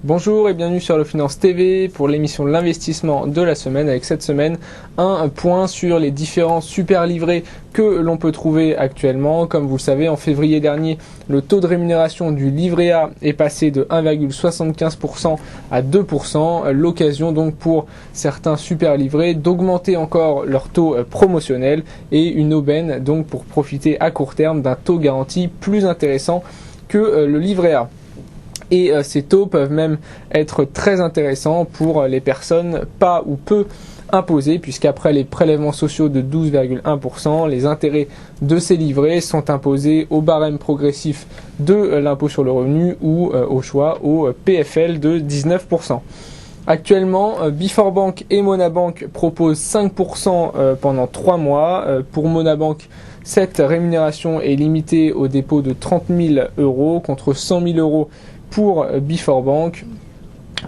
Bonjour et bienvenue sur le Finance TV pour l'émission de l'investissement de la semaine, avec cette semaine un point sur les différents super livrets que l'on peut trouver actuellement. Comme vous le savez, en février dernier, le taux de rémunération du livret A est passé de 1,75% à 2%. L'occasion donc pour certains super livrets d'augmenter encore leur taux promotionnel et une aubaine donc pour profiter à court terme d'un taux garanti plus intéressant que le livret A. Et ces taux peuvent même être très intéressants pour les personnes pas ou peu imposées, puisqu'après les prélèvements sociaux de 12,1%, les intérêts de ces livrets sont imposés au barème progressif de l'impôt sur le revenu ou au choix au PFL de 19%. Actuellement, Biforbank et Monabank proposent 5% pendant 3 mois. Pour Monabank, cette rémunération est limitée au dépôt de 30 000 € contre 100 000 € pour Biforbank.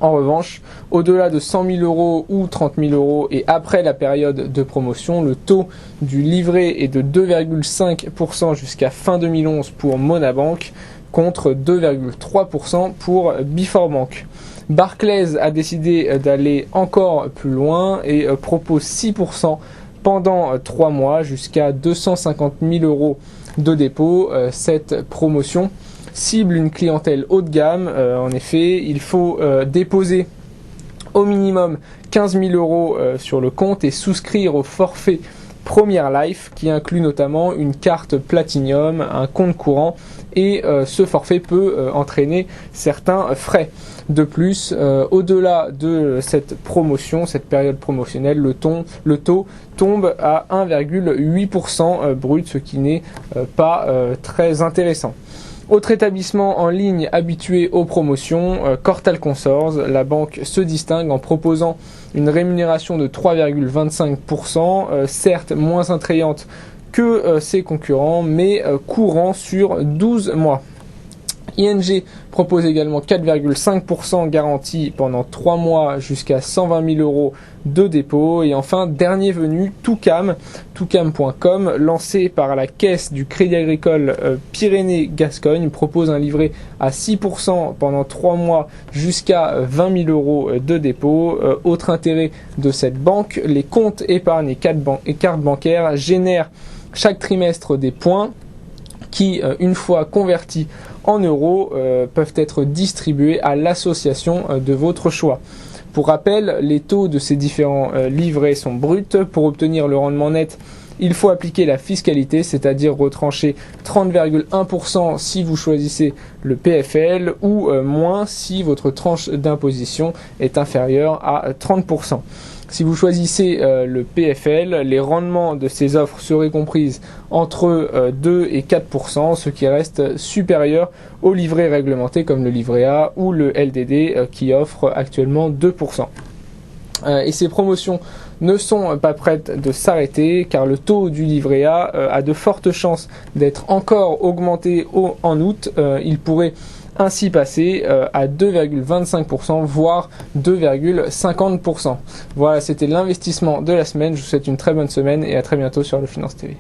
En revanche, au-delà de 100 000 € ou 30 000 € et après la période de promotion, le taux du livret est de 2,5% jusqu'à fin 2011 pour Monabank contre 2,3% pour Biforbank. Barclays a décidé d'aller encore plus loin et propose 6% pendant 3 mois jusqu'à 250 000 € de dépôt. Cette promotion cible une clientèle haut de gamme. En effet, il faut déposer au minimum 15 000 € sur le compte et souscrire au forfait Première Life qui inclut notamment une carte Platinum, un compte courant et ce forfait peut entraîner certains frais. De plus, au-delà de cette promotion, cette période promotionnelle, le taux tombe à 1,8% brut, ce qui n'est pas très intéressant. Autre établissement en ligne habitué aux promotions, Cortal Consors. La banque se distingue en proposant une rémunération de 3,25%, certes moins attrayante que ses concurrents, mais courant sur 12 mois. ING propose également 4,5% garantie pendant 3 mois jusqu'à 120 000 € de dépôt. Et enfin, dernier venu, Toucam.com, lancé par la caisse du Crédit Agricole Pyrénées-Gascogne, propose un livret à 6% pendant 3 mois jusqu'à 20 000 € de dépôt. Autre intérêt de cette banque, les comptes épargne et cartes bancaires génèrent chaque trimestre des points qui, une fois convertis en euros, peuvent être distribués à l'association de votre choix. Pour rappel, les taux de ces différents livrets sont bruts. Pour obtenir le rendement net, il faut appliquer la fiscalité, c'est-à-dire retrancher 30,1% si vous choisissez le PFL ou moins si votre tranche d'imposition est inférieure à 30%. Si vous choisissez le PFL, les rendements de ces offres seraient comprises entre 2 et 4%, ce qui reste supérieur aux livrets réglementés comme le livret A ou le LDD qui offrent actuellement 2%. Et ces promotions ne sont pas prêtes de s'arrêter car le taux du livret A a de fortes chances d'être encore augmenté en août. Il pourrait ainsi passer à 2,25% voire 2,50%. Voilà, c'était l'investissement de la semaine. Je vous souhaite une très bonne semaine et à très bientôt sur le Finance TV.